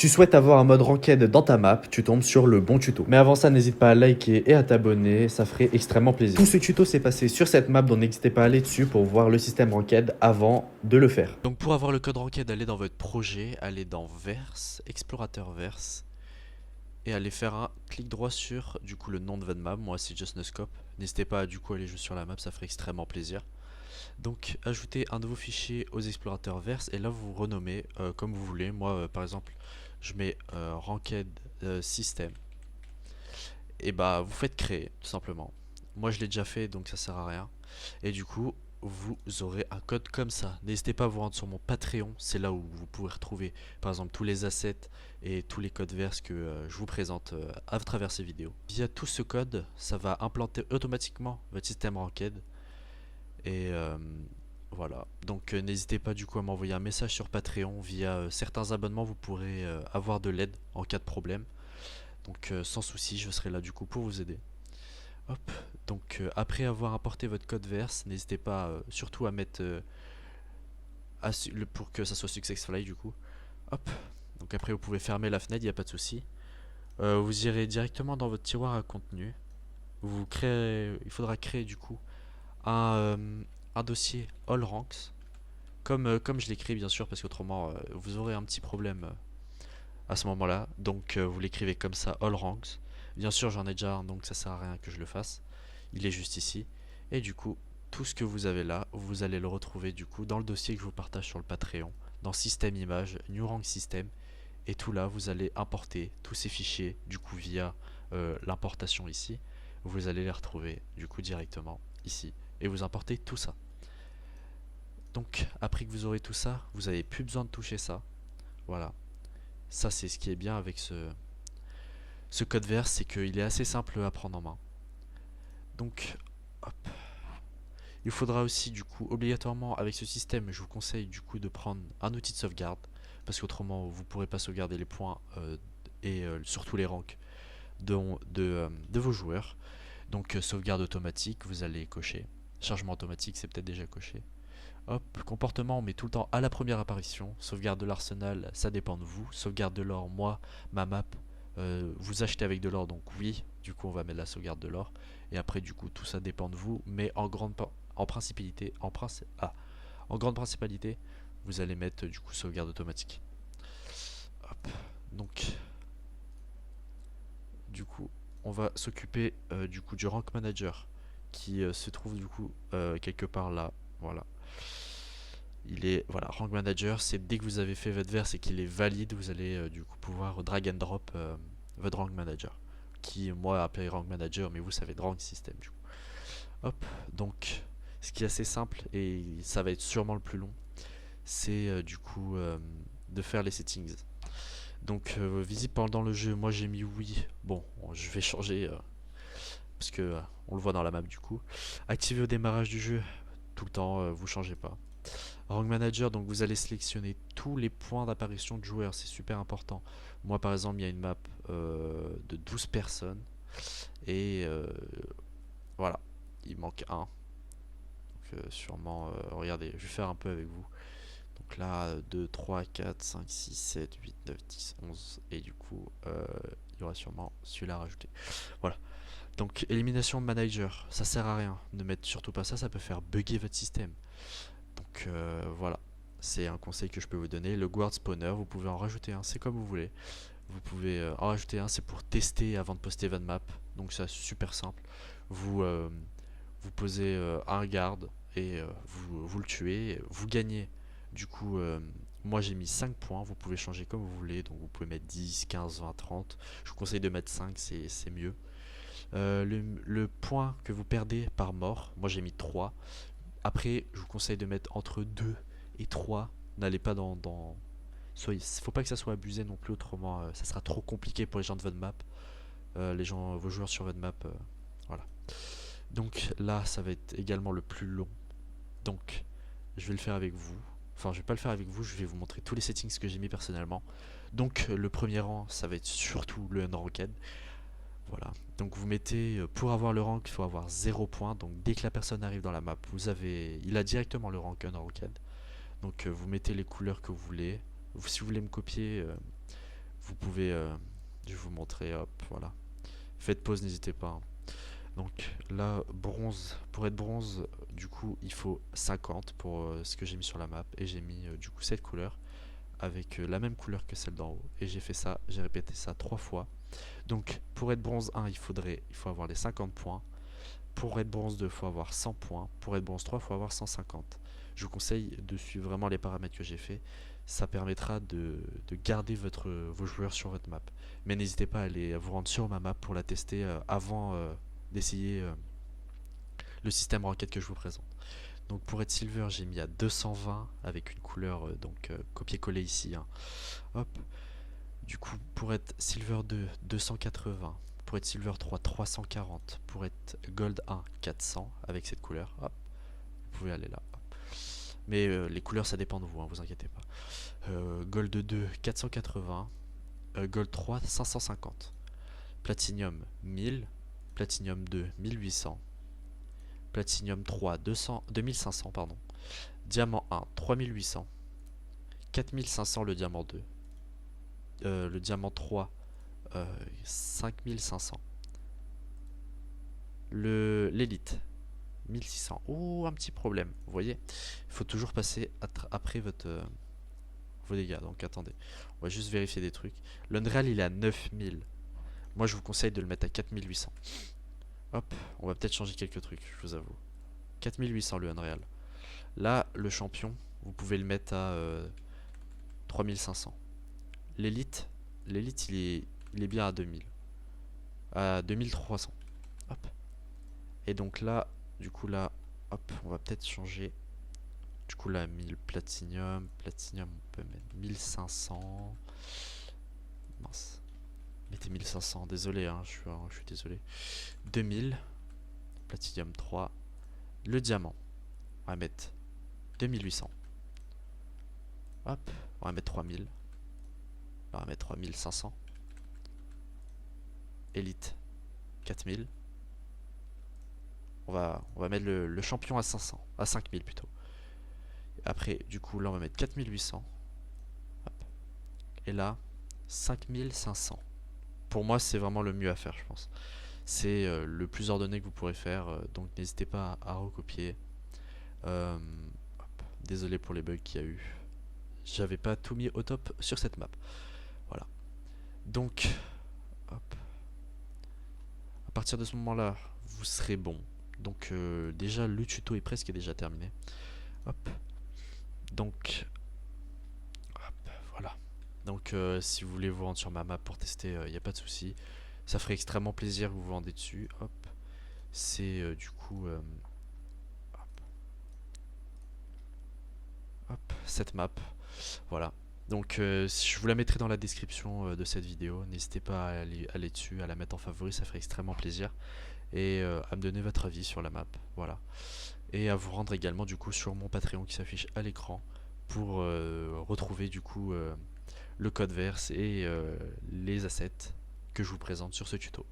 Tu souhaites avoir un mode ranked dans ta map, tu tombes sur le bon tuto. Mais avant ça, n'hésite pas à liker et à t'abonner, ça ferait extrêmement plaisir. Tout ce tuto s'est passé sur cette map, donc n'hésitez pas à aller dessus pour voir le système ranked avant de le faire. Donc pour avoir le code ranked, allez dans votre projet, allez dans Verse, Explorateur Verse, et allez faire un clic droit sur du coup le nom de votre map. Moi c'est Just No Scope. N'hésitez pas à du coup aller jouer sur la map, ça ferait extrêmement plaisir. Donc ajoutez un nouveau fichier aux explorateurs Verse et là vous renommez comme vous voulez. Moi par exemple je mets Ranked System et bah vous faites créer tout simplement. Moi je l'ai déjà fait donc ça sert à rien. Et du coup vous aurez un code comme ça. N'hésitez pas à vous rendre sur mon Patreon, c'est là où vous pourrez retrouver par exemple tous les assets et tous les codes verts que je vous présente à travers ces vidéos. Via tout ce code, ça va implanter automatiquement votre système Ranked et voilà. Donc n'hésitez pas du coup à m'envoyer un message sur Patreon. Via certains abonnements, vous pourrez avoir de l'aide en cas de problème. Donc sans souci, je serai là du coup pour vous aider. Hop. Donc après avoir importé votre code verse, n'hésitez pas surtout à mettre pour que ça soit successful du coup. Hop. Donc après vous pouvez fermer la fenêtre, il n'y a pas de souci. Vous irez directement dans votre tiroir à contenu. Il faudra créer du coup un, un dossier all ranks. Comme je l'écris bien sûr, parce qu'autrement vous aurez un petit problème à ce moment-là. Donc vous l'écrivez comme ça, all ranks. Bien sûr j'en ai déjà un, donc ça sert à rien que je le fasse. Il est juste ici. Et du coup, tout ce que vous avez là, vous allez le retrouver du coup dans le dossier que je vous partage sur le Patreon, dans Système Image, New Rank System. Et tout là, vous allez importer tous ces fichiers du coup via l'importation ici. Vous allez les retrouver du coup directement ici. Et vous importez tout ça. Donc après que vous aurez tout ça, vous n'avez plus besoin de toucher ça. Voilà. Ça c'est ce qui est bien avec ce code vert, c'est qu'il est assez simple à prendre en main. Donc hop. Il faudra aussi du coup obligatoirement avec ce système, je vous conseille du coup de prendre un outil de sauvegarde. Parce qu'autrement vous ne pourrez pas sauvegarder les points et surtout les ranks de vos joueurs. Donc sauvegarde automatique, vous allez cocher. Chargement automatique, c'est peut-être déjà coché. Hop, comportement, on met tout le temps à la première apparition. Sauvegarde de l'arsenal, ça dépend de vous. Sauvegarde de l'or, moi, ma map, vous achetez avec de l'or, donc oui, du coup on va mettre la sauvegarde de l'or. Et après, du coup, tout ça dépend de vous. Mais en grande principalité, vous allez mettre du coup sauvegarde automatique. Hop, donc, du coup, on va s'occuper du coup du rank manager qui se trouve du coup quelque part là. Voilà. Voilà, rank manager, c'est dès que vous avez fait votre verse et qu'il est valide, vous allez du coup pouvoir drag and drop votre rank manager, qui moi appelé rank manager, mais vous savez rank system du coup. Hop, donc ce qui est assez simple et ça va être sûrement le plus long, c'est du coup de faire les settings. Donc visible pendant le jeu, moi j'ai mis oui. Bon, je vais changer parce que on le voit dans la map du coup. Activer au démarrage du jeu, tout le temps, vous changez pas. Rank Manager, donc vous allez sélectionner tous les points d'apparition de joueurs, c'est super important. Moi par exemple, il y a une map de 12 personnes et voilà, il manque un. Donc sûrement, regardez, je vais faire un peu avec vous. Donc là, 2, 3, 4, 5, 6, 7, 8, 9, 10, 11 et du coup, il y aura sûrement celui-là à rajouter. Voilà. Donc élimination manager, ça sert à rien. Ne mettez surtout pas ça, ça peut faire bugger votre système. Donc voilà, c'est un conseil que je peux vous donner. Le guard spawner, vous pouvez en rajouter un, c'est comme vous voulez. Vous pouvez en rajouter un, c'est pour tester avant de poster votre map. Donc c'est super simple. Vous posez un garde et vous le tuez, vous gagnez. Du coup, moi j'ai mis 5 points, vous pouvez changer comme vous voulez. Donc vous pouvez mettre 10, 15, 20, 30. Je vous conseille de mettre 5, c'est mieux. Le point que vous perdez par mort, moi j'ai mis 3. Après, je vous conseille de mettre entre 2 et 3. N'allez pas faut pas que ça soit abusé non plus, autrement ça sera trop compliqué pour les gens de votre map. Vos joueurs sur votre map. Voilà. Donc là, ça va être également le plus long. Donc, je vais le faire avec vous. Enfin, je vais pas le faire avec vous, je vais vous montrer tous les settings que j'ai mis personnellement. Donc, le premier rang, ça va être surtout le unranked. Voilà, donc vous mettez, pour avoir le rank, il faut avoir 0 points. Donc dès que la personne arrive dans la map, il a directement le rank unranked. Donc vous mettez les couleurs que vous voulez. Si vous voulez me copier, vous pouvez, je vais vous montrer, hop, voilà. Faites pause, n'hésitez pas, hein. Donc là, bronze, pour être bronze, du coup, il faut 50 pour ce que j'ai mis sur la map. Et j'ai mis du coup cette couleur avec la même couleur que celle d'en haut. Et j'ai fait ça, j'ai répété ça 3 fois. Donc pour être bronze 1, il faut avoir les 50 points. Pour être bronze 2, il faut avoir 100 points. Pour être bronze 3, il faut avoir 150. Je vous conseille de suivre vraiment les paramètres que j'ai fait. Ça permettra de garder vos joueurs sur votre map. Mais n'hésitez pas à aller vous rendre sur ma map pour la tester avant d'essayer le système ranked que je vous présente. Donc pour être silver, j'ai mis à 220 avec une couleur copier-coller ici, hein. Hop. Du coup, pour être silver 2, 280. Pour être silver 3, 340. Pour être gold 1, 400 avec cette couleur. Hop. Vous pouvez aller là. Hop. Mais les couleurs, ça dépend de vous, hein, vous inquiétez pas. Gold 2, 480. Gold 3, 550. Platinum 1000. Platinum 2, 1800. Platinum 3, 2500, pardon. Diamant 1, 3800. 4500 le diamant 2. Le diamant 3, 5500. L'élite, 1600. Oh, un petit problème. Vous voyez, il faut toujours passer après vos dégâts. Donc attendez, on va juste vérifier des trucs. L'Unreal, il est à 9000. Moi, je vous conseille de le mettre à 4800. Hop, on va peut-être changer quelques trucs, je vous avoue. 4800 le Unreal. Là, le champion, vous pouvez le mettre à 3500. L'élite, il est bien à 2000. À 2300. Hop. Et donc là, du coup là, hop, on va peut-être changer. Du coup là, 1000 platinium. Platinium, on peut mettre 1500. Mince. Mettez 1500, désolé, hein, je suis désolé. 2000. Platinium 3. Le diamant, on va mettre 2800. Hop, on va mettre 3000. On va mettre 3500. Élite, 4000. On va mettre le champion à 500, à 5000 plutôt. Après, du coup, là, on va mettre 4800. Hop. Et là, 5500. Pour moi, c'est vraiment le mieux à faire, je pense. C'est le plus ordonné que vous pourrez faire, donc n'hésitez pas à recopier. Hop. Désolé pour les bugs qu'il y a eu. J'avais pas tout mis au top sur cette map. Voilà. Donc, hop. À partir de ce moment-là, vous serez bon. Donc déjà, le tuto est presque déjà terminé. Hop. Donc, hop, voilà. Donc si vous voulez vous rendre sur ma map pour tester, il n'y a pas de souci. Ça ferait extrêmement plaisir que vous vous rendez dessus. Hop. C'est du coup... hop, cette map. Voilà. Donc je vous la mettrai dans la description de cette vidéo. N'hésitez pas à aller dessus, à la mettre en favori, ça ferait extrêmement plaisir. Et à me donner votre avis sur la map. Voilà. Et à vous rendre également du coup sur mon Patreon qui s'affiche à l'écran pour retrouver du coup le code verse et les assets que je vous présente sur ce tuto.